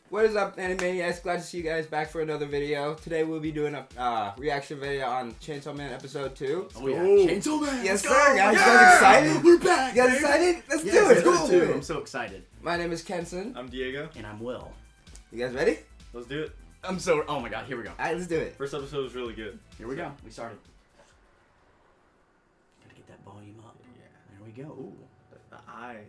What is up, ANIME-Niacs? Glad to see you guys back for another video. Today we'll be doing a reaction video on Chainsaw Man episode 2. Oh yeah, Chainsaw Man! Yes, sir. Guys, you guys excited? We're back. You guys excited? Let's do it. Let's do it. I'm so excited. My name is Kenson. I'm Diego. And I'm Will. You guys ready? Let's do it. I'm so. Oh my god, here we go. Alright, let's do it. First episode was really good. Here we go. We started. Gotta get that volume up. Yeah. There we go. Ooh. The eyes.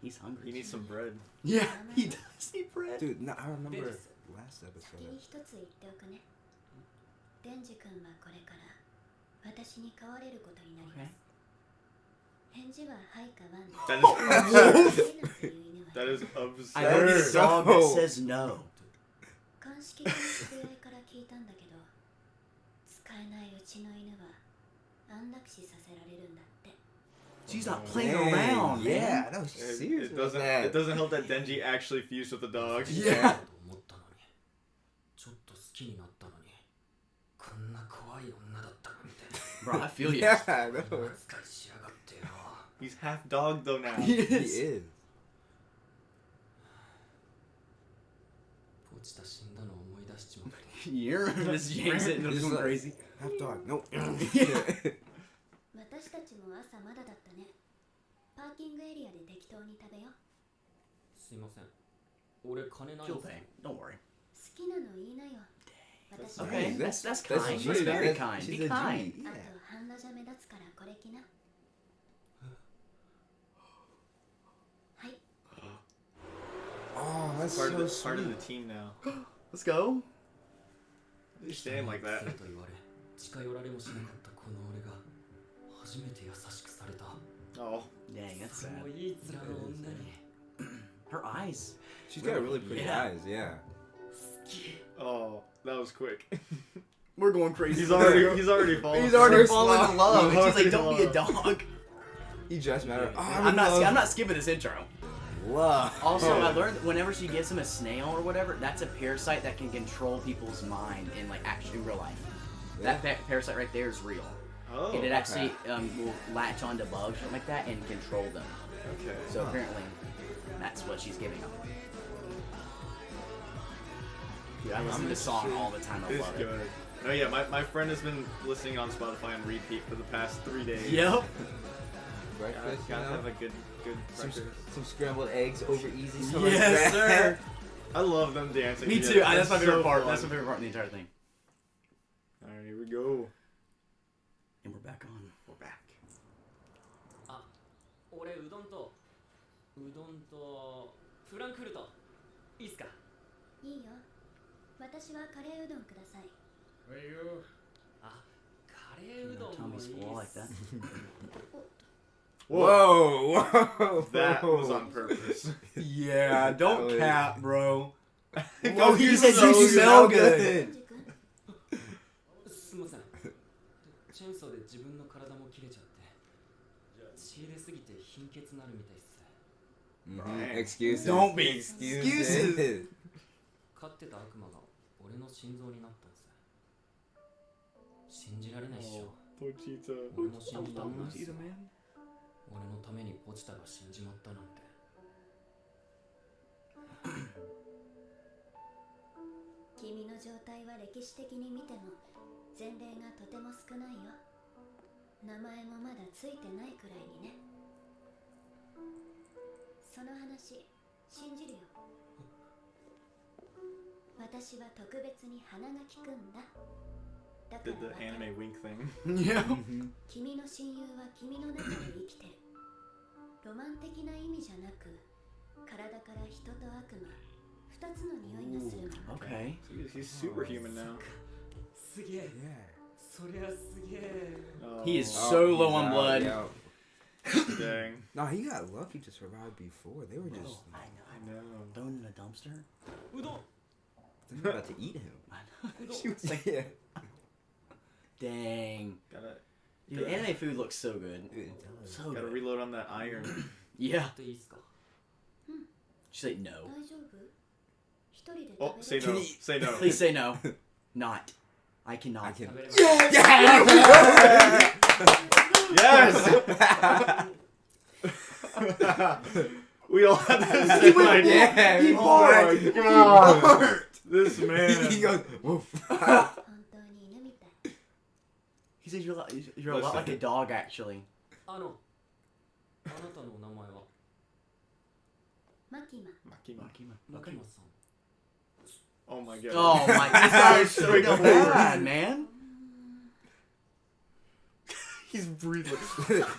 He's hungry. He needs some bread. Yeah, he does need bread. Dude, no, I remember last 先 episode. に一つ言っておくね。デンジ君はこれから私に飼われることになります。返事ははいかワンで。 That is I heard a absurd. song that says no. 鑑識の知り合いから聞いたんだけど、使えないうちの犬は安楽死させられるんだって。 She's not playing Dang, around, yeah, man. no, she's serious. It about doesn't. that. It doesn't help that Denji actually fused with the dog. Yeah. Bro, I feel you. Yeah, I know. He's half dog though now. He He is. is. You're Miss James sitting there He's going like- crazy. Half dog. Nope. 私たちも朝まだだったね。パーキングエリアで適当に食べよう。すいません。俺金ないん She'll す。 pay. Don't worry. 好きなの言いなよ。私は Okay, that's kind. That's She's G. very That's- kind. She's Be a G. kind. あと Yeah. 半裸じゃ目立つからこれ着な。はい。 Oh, that's Part of so the part of sweet. the team now. Let's go. They stand like that. と言われ、近寄られもしなかったこの俺が初めて優しくされた。 Oh. Dang, that's そ sad. のいい面の女に Her eyes. She's got really pretty Yeah. eyes, yeah. 好き。 Oh, that was quick. We're going crazy. He's already fallen. He's already First fallen love. in love. And she's like, Already don't be a love. dog. He just met her. Oh, I'm not skipping this intro. Love. Also, I learned that whenever she gives him a snail or whatever, that's a parasite that can control people's mind in like actually real life. That parasite right there is real. Oh. And it actually will latch onto bugs or something like that and control them. Okay. So apparently, that's what she's giving him. Dude, I listen to this song all the time. I It's love it. good. No, yeah, my friend has been listening on Spotify on repeat for the past 3 days. Yep. Breakfast, you Gotta know? have a good breakfast. Some scrambled eggs over easy. something like Yes, that. sir. I love them dancing. Me together. too. That's my favorite so part. fun. That's my favorite part of the entire thing. Alright, here we go. And we're back on. We're back. あ、俺うどんとフランクフルトいいっすか。いいよ。私はカレーうどんください。あ、カレーうどんもいいっ Tommy's full like す。 that. Whoa, whoa. That was on purpose. Yeah, don't That was- cap, bro. Oh, he he's said so you good. smell デ good. ンジ君、すいません。チェーンソーで自分の体も切れちゃって、血入れすぎて貧血なるみたいっす。 Mhm. Excuses. Don't be excuses. 飼ってた悪魔が俺の心臓になったんす。信じられないっしょ。 Pochita. 俺も信じたんだ。 Pochita, man. 俺のためにポチタが死んじまったなんて。君の状態は歴史的に見ても前例がとても少ないよ。名前もまだついてないくらいにね。その話信じるよ。私は特別に鼻が利くんだ。だか Did ら the anime wink thing. Yeah. 君の親友は君の中で生きてる。ロマン的な意味じゃなく、体から人と悪魔、二つの匂いがするの。 Okay. He's superhuman now. すげえ。 Yeah. そりゃすげえ。 Oh, He is Oh, so he's low on out, blood. yeah. Dang. No, he got lucky to survive before. They were Bro, just I I know. know. Thrown in a dumpster? うどん。 they were about to eat him. I know. She was like, yeah. Dang. Gotta Dude, anime food looks so good. Dude, So gotta good. reload on that iron. Yeah. っていいっすか。 She's like, no. 大丈夫？一人で Oh, 食 say べれ no. る？ Say no. Please say no. Not. I cannot. I I can. can- Yeah! Yes! We all had the same idea. Yeah, He barked. He barked. This man. He goes, woof. 本当に犬みたい He says you're a lot like a dog, actually. あなたのお名前はマキマ Makima. マキマさん Oh my god. Oh my god, this guy is so bad, man. He's breathing.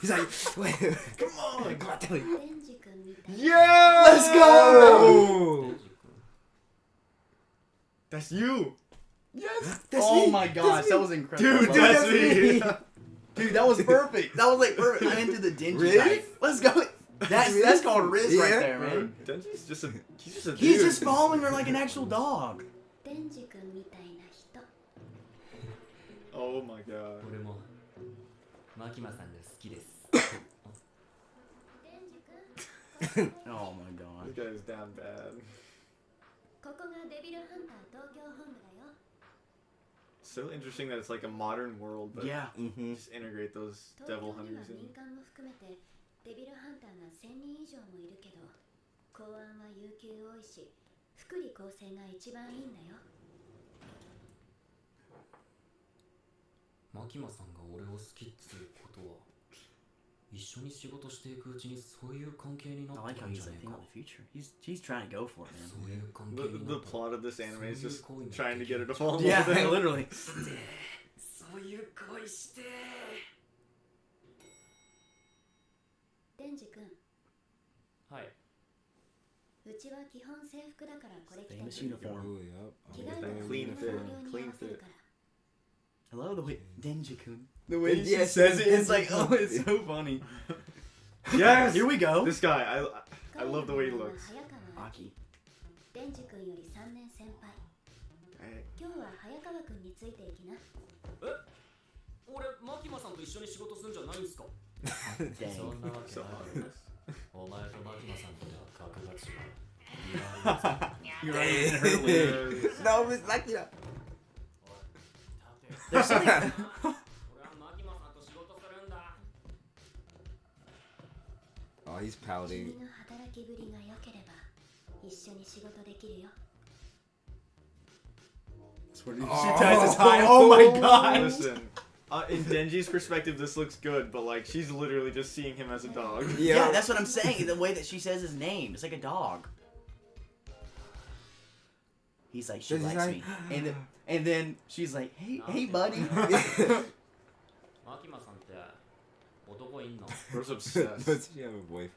He's like, wait, Come on. come on, tell me. デンジ君みたい Yeah! Let's go! デンジ君 That's you. Yes. That's Oh me. my gosh, that was incredible. Dude, that's me. Dude, that was perfect. That was like perfect. I'm into the dingy Riz? type. Let's go. That's called Riz right Yeah. there, man. Denji's just a dude. He's just following her like an actual dog. デンジ君みたいな人 Oh my god. 俺もマキマさんが好きです デンジ君 Oh my god. This guy's down bad. ここがデビルハンター東京本部だよ So interesting that it's like a modern world, but Yeah. Mm-hmm. just integrate those 東 devil 京には hunters in. 民間も含めてデビルハンターが1000人以上もいるけど公安は有給多いし福利厚生が一番いいんだよマキマさんが俺を好きっつうことは一緒に仕事していくうちにそういう関係にな I って like る how ん he's じゃ like ねえ thinking か about the future. He's trying to go for it, そ man. ういう関係 The, に the なった plot of this anime is just So you trying to get her to fall in love Yeah, with him. literally. そういう恋してデンジ君はいうちは基本制服だからこれ着て Famous 着 uniform. Oh, yep. 替えたら Clean 自 fit, 分の同僚に clean 合わせる fit. から I love the way Denji-kun. The way she she says says it, it, It's like, oh, it's so funny. Yes! Here we go. This guy, I love the way he 彼の名は looks. 早川 Aki. デンジ君より3年先輩 Hey. 今日は早川君についていきな俺マキマさんと一緒に仕事するんじゃないんすか Dang. そんなわけ So ない honest. お前とマキマさんとでは格が違う You're right in her way. Yes. No, it's like, you know. There's something. 俺はマキマさんと仕事するんだ Oh, he's 君 pouting. の働きぶりが良ければ一緒に仕事できるよ She Oh. ties his tie. Oh my god. Listen, in Denji's perspective, this looks good, but like she's literally just seeing him as a dog. Yeah, that's what I'm saying. The way that she says his name, it's like a dog. He's like, she Does he likes say- me, and then she's like, hey, buddy. マキマさんって男いんの Bro's obsessed. Does she have a boyfriend?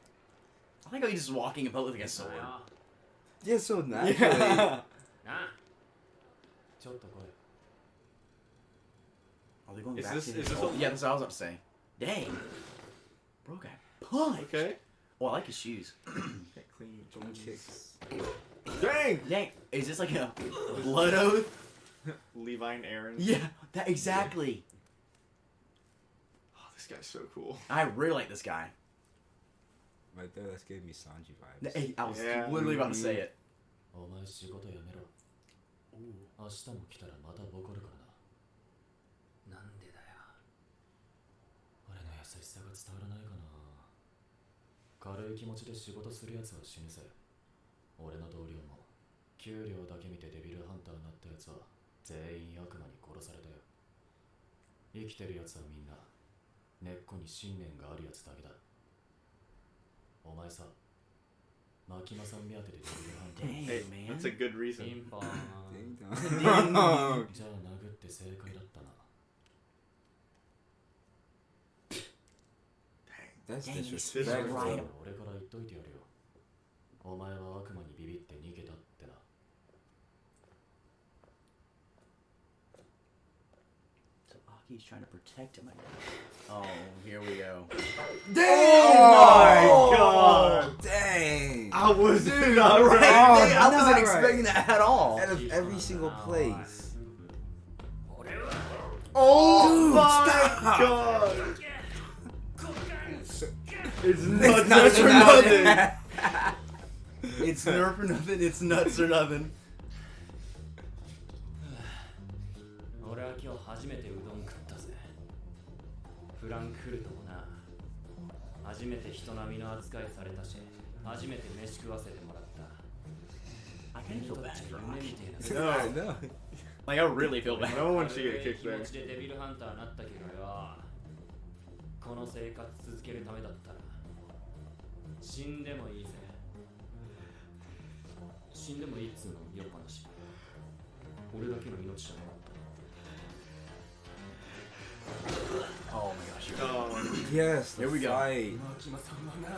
I like how he's just walking about with like a sword. Yeah, so naturally. Yeah. なあちょっと来い Are they going Is back this- to the is this oh, what- yeah, that's what I was about to say. Dang. Bro got punched. Okay. Oh, I like his shoes. Clean Some kicks. Dang! Dang, is this like a blood oath? Levi and Aaron. Yeah, that exactly. Oh, this guy's so cool. I really like this guy. Right there, that's giving me Sanji vibes. Hey, I was Yeah. literally about to say it. お前仕事やめろ明日も来たらまたボコるからななんでだよ俺の優しさが伝わらないかな軽い気持ちで仕事するやつは死ぬぜ俺の同僚も給料だけ見てデビルハンターになったやつは全員悪魔に殺されたよ生きてるやつはみんな根っこに信念があるやつだけだお前さマキマさん目当てでデビルハンター Dang, Hey, man. that's a good ピ reason. ンポーン Ding Ding. dong. じゃあ殴って正解だったな That's Dang, he's disrespectful. right. 俺から言っといてやるよお前は悪魔にビビって逃げたってな So Aki's trying to protect him. Oh, here we go. Dang! Oh my god! Dang! I was not Right? right. Dang, I not wasn't right. expecting that at all. Out of every single place. 俺は Oh Dude, my stop. god! It's It's nuts nuts or or nothing. nothing. It's nerf or nothing. It's nuts or nothing. 俺は今日初めてうどん食ったぜ不フランクフルトもな、初めて人並みの扱いされたし、初めて飯食わせてもらった。 I kind of feel bad for Rocky. I know. Like I really feel bad. No one should get kicked 気持 there. ちでデビルハンターになったけどよ、この生活続けるためだったら死んでもいいぜ。死んでもいいっつうのよっぱなし、俺だけの命じゃなかった。 Oh my gosh. Oh, Yes, the Here we go. fight. マキマさんはな、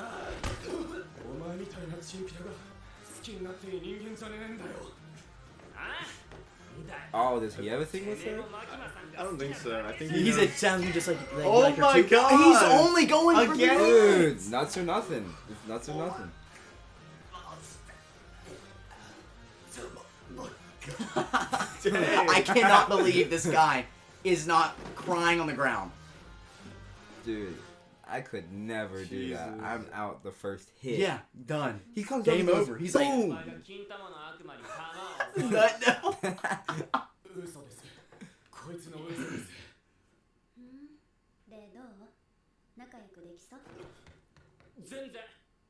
お前みたいなチンピラが好きになっていい人間じゃねえんだよ。ああ、 Oh, does he have a thing with her? I don't think so. I think He he said sounds just like Oh like her my too. God. He's only going for Again? the Dude, nuts or nothing. It's nuts or nothing. I cannot believe this guy is not crying on the ground. Dude, I could never do that. Jesus. I'm out the first hit. Yeah, done. He comes Game up and goes, over. He's お like, 前が金玉の悪魔に弾を no. 嘘です。こいつの嘘です。でどう仲良くできそう全然。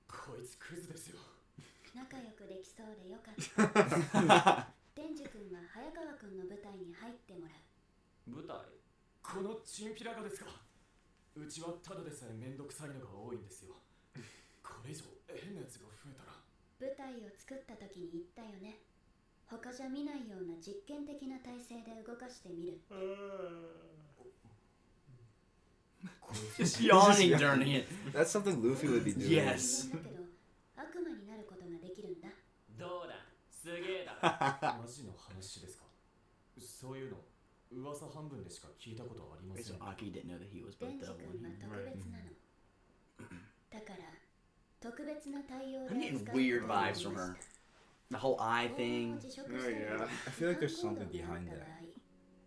こいつクズですよ。仲良くできそうでよかったデンジ君は早川君の舞台に入ってもらう舞台？このチンピラがですか？うちはただでさえめんどくさいのが多いんですよ。これ以上変なやつが増えたら。舞台を作った時に言ったよね他じゃ見ないような実験的な体制で動かしてみる Just yawning during it. That's something Luffy would be doing. Yes. だけど悪魔になることができるんだどうだ、すげえだ。マジの話ですか？そういうの噂半分でしか聞いたことありません。 So Aki didn't know that he was デ both ンジ the 君 one. は特別なのだから特別な対応で I'm getting weird vibes from her. The whole eye thing. Oh, yeah. I feel like there's something behind that.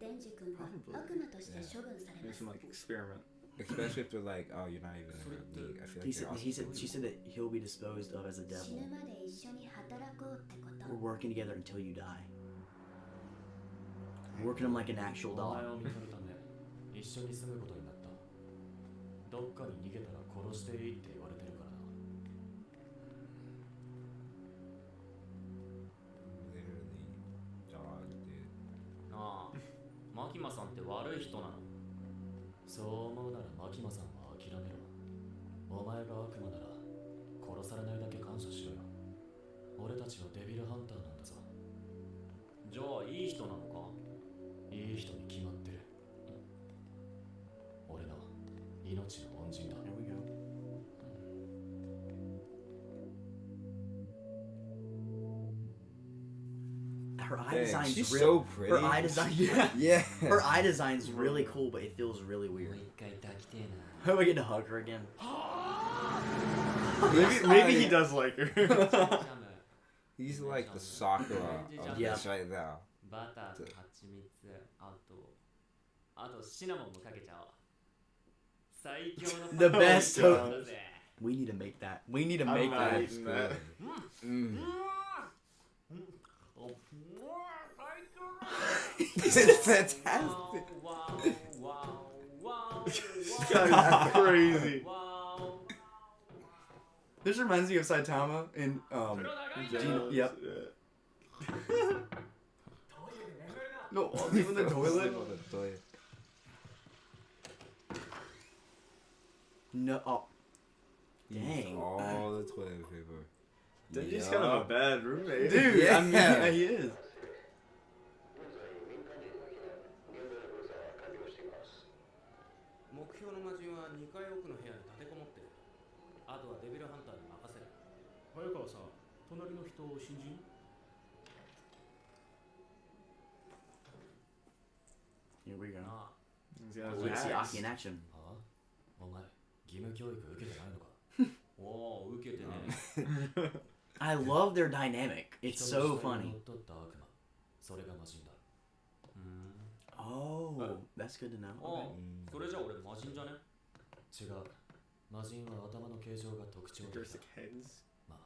デンジ君は悪魔として処分されま Maybe す some like experiment. Especially if they're like, oh, you're not even in our league. I feel He like said, they're he said, also she said that he'll be disposed of as a 死 devil. ぬまで一緒に働こうってこと We're working together until you die. Working him like an actual お前 dog. を見張るため一緒に住むことになった。どっかに逃げたら殺していいって言われてるからな。 literally dog, dude. なあ、マキマさんって悪い人なの？そう思うならマキマさんは諦めろ。お前が悪魔なら殺されないだけ感謝しろよ。俺たちはデビルハンターなんだぞ。じゃあいい人なのか？いい人に決まってる。俺の命の恩人だ。 There we go. Her eye Dang, design's she's real. so pretty. Her eye design, yeah. Yeah. Her eye design's really cool, but it feels really weird. 一回抱きてえな。 How do I get to hug her again? Maybe he does like her. He's like the Sakura of Yeah. this right now. バターと蜂蜜、あとシナモンもかけちゃおう。最強の The best Oh, hook. だぜ。 We need to make that. We need to I'm make not that. eating that. Mm. おIt's fantastic. わおわおわお This guy is crazy. This reminds me of Saitama in Jealous, yep. yeah. No, even the toilet. On the toilet. No. Oh. He used Dang. all the toilet paper. Denji's kind of a bad roommate. Dude, Yeah. I mean, yeah, he is. 目標の魔人は2階奥の部屋に立てこもってる。あとはデビルハンターに任せる。早川さん、隣の人を新人？ Here we go. ああ。 He's got We his see axe. Aki in action. ああ、お前、義務教育受けてないのか？おお、受けてね。 I love their dynamic. It's 人の so 死体に funny. 乗っ取った悪魔。それが魔人だ。Oh, that's good to know. ああ、それじゃ俺魔人じゃね？違う。魔人は頭の形状が特徴的だ。 Characteristic heads. まあ、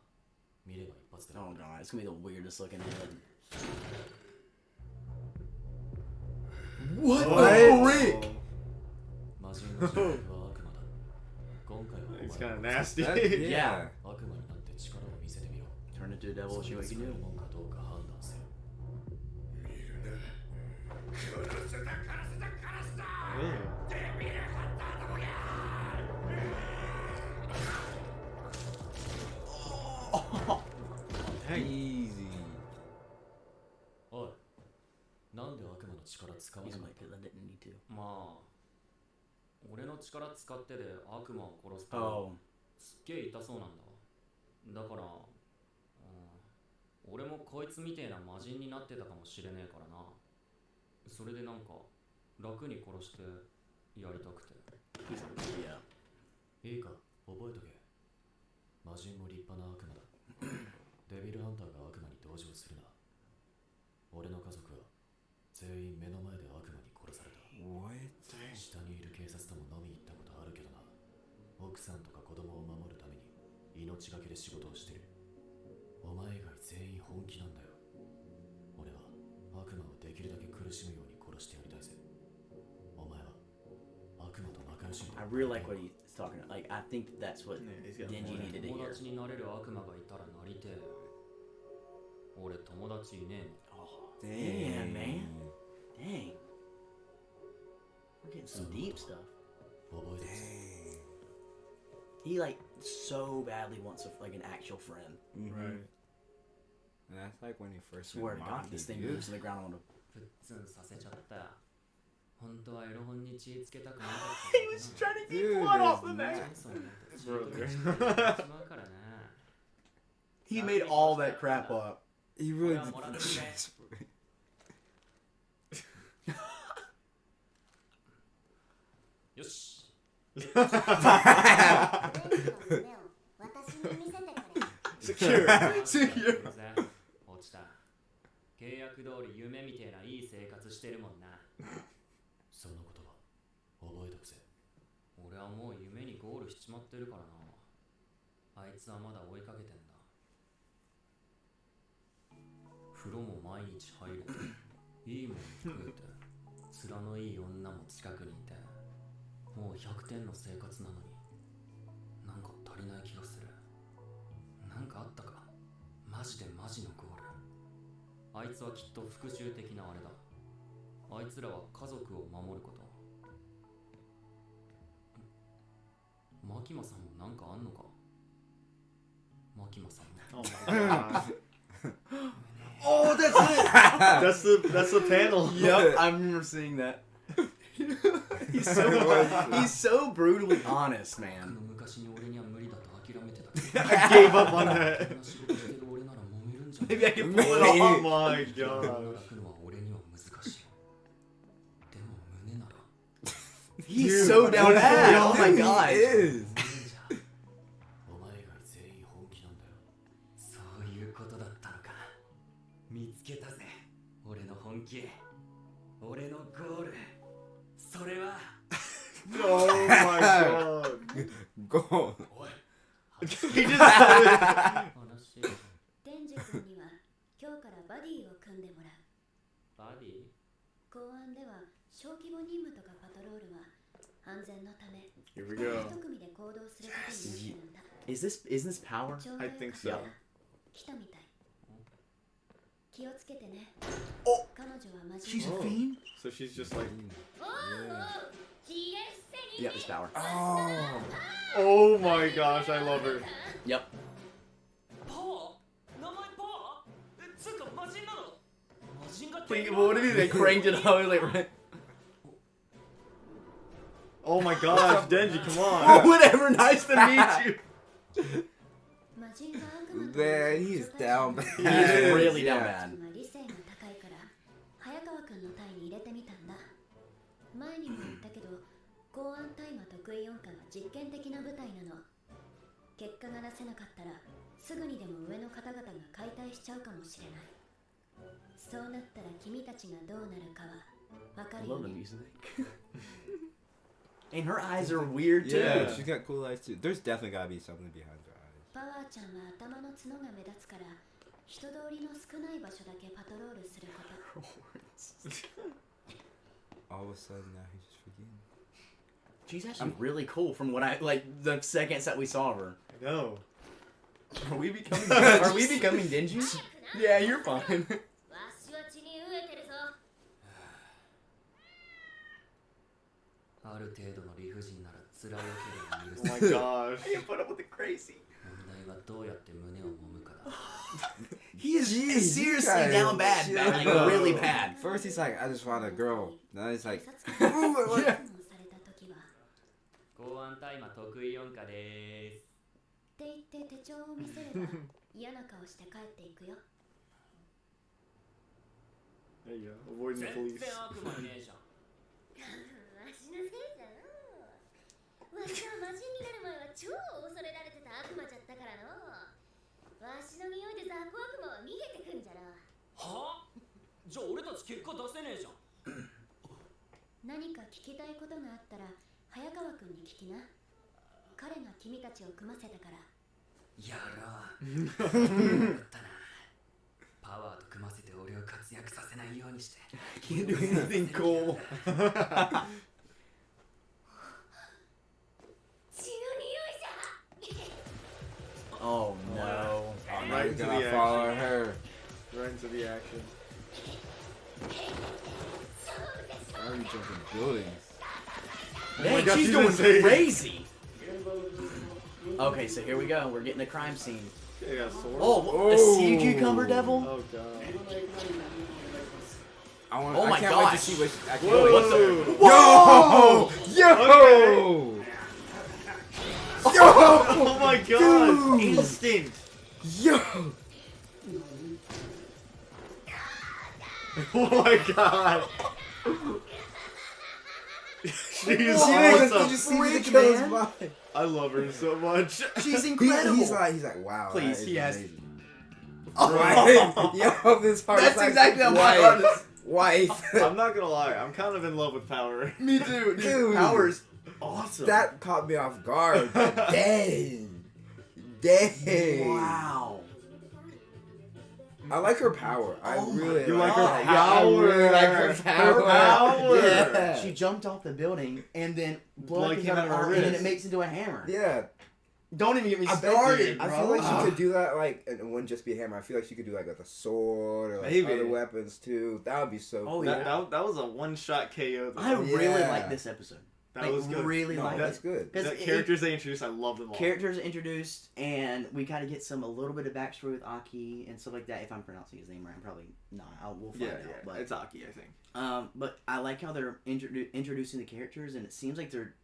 見れば一発で。 Oh god, it's gonna be the weirdest looking head. What? Oh. リック魔人の人格は今回はお前 It's は kind of nasty. Yeah. 悪魔になって力を見せてみろ。 Turn into a devil, そ see れ what に you 使え can る do. もんかどうか判断せよ。 Easy. おい、なんで悪魔の力使わ He's なか like, った because I didn't need to. まあ、俺の力使ってで悪魔を殺すと Oh, すっげえ痛そうなんだ。だから、俺もこいつみてえな魔人になってたかもしれねえからな。それでなんか楽に殺してやりたくて。 he's like, yeah. いいか、覚えとけ。魔人も立派な悪魔だ。デビルハンターが悪魔に同情するな。俺の家族は全員目の前で悪魔に殺された。 What? 下にいる警察とも飲み行ったことあるけどな。奥さんとか子供を守るために命がけで仕事をしてる。お前以外全員本気なんだよ。俺は悪魔をできるだけ苦しむように殺してやりたいぜ。お前は悪魔と仲良しに。 I really like what he's talking about. Like, I think that's what Yeah, he's got Denji more. needed to 友 hear. 達になれる悪魔がいたらなりてえ。俺友達いねえ。 Oh, damn, man. Dang. We're getting some deep stuff. 覚えてるぞ。 He like so badly wants like an actual friend. Right. And that's like when he first Swear to met God, Maki, this thing dude. moves to the ground. I want to. プッツンさせちゃったよ。本当はエロ本に血つけたくなかった。 He was trying to keep Dude, blood off there's the not- man. He He made all that crap up. He really Yeah, did. what other guy? よし。 Secure. Secure. 落ちた。契約通り夢みてえないい生活してるもんな。その言葉覚えとくぜ。俺はもう夢にゴールしちまってるからな。あいつはまだ追いかけてんだ。風呂も毎日入れて、いいもん食えて、面のいい女も近くにいて、もう100点の生活なのに、なんか足りない気がする。なんかあったか。マジでマジのゴール。あいつはきっと復讐的なあれだ。あいつらは家族を守ること。マキマさんもなんかあんのか。マキマさんも。 Oh my god. Oh, that's it. That's the panel. Yep, I remember seeing that. he's so brutally honest, man. 昔に俺には無理だと諦めてたけど。 I gave up on that. こんな仕事してる俺なら揉めるんじゃない Maybe I can pull it Oh off. my 人を gosh. 抱くのは俺には難しい。でも胸なら。 He's so down bad. Oh my He god. is. お前以外全員本気なんだよ。そういうことだったのか。見つけたぜ。俺の本気。俺のゴール。それは。 Oh my god. Go. おい。 He just said it. 話。デンジ君には今日からバディを組んでもらう。バディ。公安では小規模任務とかパトロールは安全のため Here we 一 go. 組で行動することになってるんだ。 Isn't this power? ちょうど I よか think った so. ら来たみたい。気をつけてね。お彼女はマジ She's a Oh. fiend? So she's just like, Yep, this power. Oh. oh my gosh, I love her. Yep. パー？名前パー？つうか魔人なの？魔人が Wait, what do you mean they cranked it up? Like, right? Oh my gosh, Denji, come Oh, on. whatever. Nice to meet you. 魔人が悪魔と Man, he's down bad. He's really down Yeah. bad. 理性が高いから早川くんの体に入れてみたんだ。前にも言ったけど公安大麻得意音感は実験的な舞台なの。結果が出せなかったらすぐにでも上の方々が解体しちゃうかもしれない。そうなったら君たちがどうなるかはわか I るよ love the ね。 music. And her eyes are weird too. Yeah, she's got cool eyes too. There's definitely gotta be something behind her eyes. パワーちゃんは頭の角が目立つから人通りの少ない場所だけパトロールすること。 All of a sudden now he's just forgetting. She's actually really cool from what I like the seconds that we saw her. I know. Are we becoming dingy? Yeah, you're fine. わしは血に飢えてるぞ。ある程度の理不尽なら辛いわけでも許 Oh す my gosh. I can put up with it crazy. 問題はどうやって胸を揉むかだ He is Jeez, seriously you guys- down bad, like Yo. really bad. First he's like, I just want a girl. Now he's like, 警察官がYeah. 質問された時は公安大麻得意音歌でーすって言って手帳を見せれば嫌な顔して帰っていくよ。 There you go. Avoiding the 全 police. 然悪魔いねえじゃんわしのせいじゃのう。わしは魔人になる前は超恐れられてた悪魔じゃったからのう。わしの匂いで雑魚悪魔は逃げてくんじゃろ。はあじゃあ俺たち結果出せねえじゃん何か聞きたいことがあったら早川くんに聞きな。彼が君たちを組ませたから。やろうよかったなパワーと組ませて俺を活躍させないようにして Can't do anything cool. 血の匂いじゃ。 Oh no. I'm Right not into gonna the follow action. her. Right into the action. Why are we jumping buildings? Dang, God, she's she's going insane. crazy. Okay, so here we go. We're getting a crime scene. They got a sword. Oh, a sea cucumber devil? Oh god. I want. Oh I my can't wait to gosh. see what. I can't Whoa. wait. What the? Yo! Yo! Oh my god. Dude. Instant. Yo! Oh my god. She's Did you awesome. see the Freak, kills man. by? I love her so much. She's incredible. He's like, wow. Please, that is he has- amazing. Oh. Right? Yo, this heart. That's is like, exactly how my heart is. Wife. I'm not gonna lie, I'm kind of in love with Power. Me too. Dude. Power's awesome. That caught me off guard. Dang. Dang. Wow. I like her power. I Oh my really You like like her her Yeah, I really like her power. power. Her power. Yeah. She jumped off the building and then Blood blood came came out out of of her her arm and then wrist. it makes into a hammer. Yeah. Don't even get me I bet started, I bro. feel like she could do that, like, and it wouldn't just be a hammer. I feel like she could do, like, with a sword or, like, Maybe. other weapons, too. That would be so Oh, cool. yeah. That was a one-shot KO. I though. really Yeah. like this episode. That like, was good. really No, like that's it. good. Because The characters they introduced, I love them all. Characters introduced, and we kind of get a little bit of backstory with Aki and stuff like that. If I'm pronouncing his name right, I'm probably not. We'll find Yeah, out. yeah. But It's Aki, I think. but I like how they're introducing the characters, and it seems like they're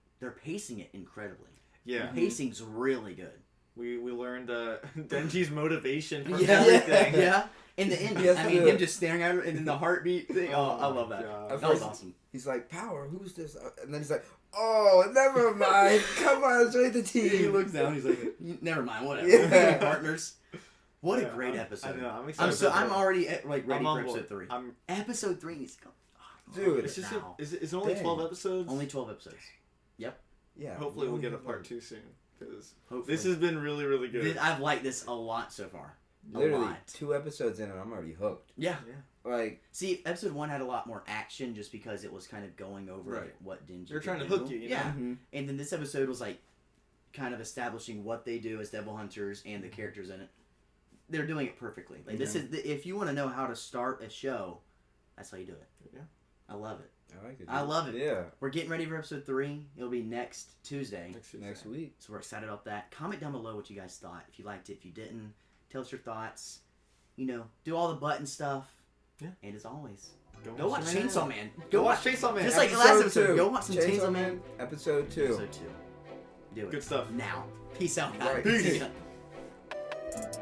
pacing it incredibly. Yeah. The pacing's really good. We learned Denji's motivation for Yeah. everything. Yeah. In the end, Yes, I mean, the- him just staring at her and then the heartbeat thing. Oh, I love that. God. At That was first- awesome. He's like, Power, who's this? And then he's like, oh, never mind. Come on, join the He team. looks down. He's like, never mind, whatever. Yeah. Partners. What a Yeah, great I episode. know, I'm excited. I'm already ready I'm for on episode board. 3. I'm, Episode 3 needs to come. Dude, it's just now. is it only Dang. 12 episodes? Only 12 episodes. Yeah. Hopefully we'll get a only part 2 soon because Hopefully. this has been really really good. I've liked this a lot so far. Literally, A lot. 2 episodes in and I'm already hooked. Yeah. Like, See, episode 1 had a lot more action just because it was kind of going over Right. what Denji They're could trying to do. hook you, you know? Yeah. mhm. And then this episode was like kind of establishing what they do as devil hunters and the characters in it. They're doing it perfectly. Like this is if you want to know how to start a show, that's how you do it. Yeah. I love it. I like it. I dude. love it. Yeah. We're getting ready for episode 3. It'll be next Tuesday. Next week. So we're excited about that. Comment down below what you guys thought. If you liked it, if you didn't, tell us your thoughts. You know, do all the button stuff. Yeah. And as always, Go go watch Man. Chainsaw Man. Go watch Chainsaw Man. Just like the last episode, 2. go watch some Chainsaw Man. Episode 2. Episode 2. Do it. Good stuff. Now. Peace out, guys. Right. Peace. See ya.